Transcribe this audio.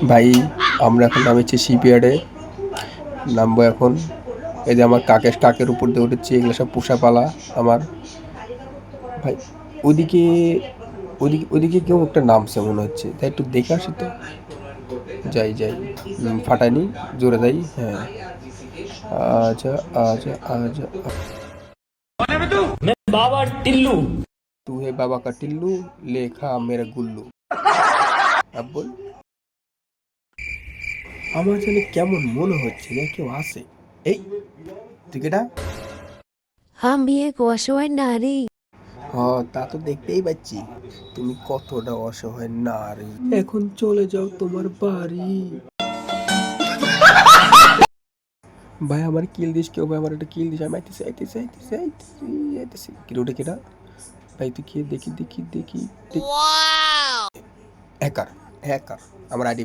ভাই আমরা এখন নামেছি শিপইয়ার্ডে, নামবো এখন। এই যে আমার কাকের উপর দিয়ে উঠেছি, এগুলো সব পোষাপালা আমার। ভাই ওদিকে ওদিকে ওদিকে কেউ একটা নামছে মনে হচ্ছে, তাই একটু দেখে আসি তো। যাই যাই, ফাটাইনি, জোরে যাই। হ্যাঁ, আচ্ছা আচ্ছা আচ্ছা। मैं बाबा टिल्लू। तू है बाबा का टिल्लू, ले खा मेरा गुल्लू। अब बोल। আমার জানি কেমন মনে হচ্ছে যে কেউ আছে। এই তুই কেটা? আমি এক অসহায় নারী। তা তো দেখতেই পাচ্ছি তুমি কতটা অসহায় নারী। এখন চলে যাও তোমার বাড়ি। ভাই আমার কিল দিস, কেউ ভাই আমার একটা কিল দিস, আমি আইতেছি আইতেছি আইতেছি আইতেছি আইতেছি। কিলোটা কেটা? ভাই তুই কে? দেখি দেখি দেখি। হ্যাকার, হ্যাকার আমার আইডি।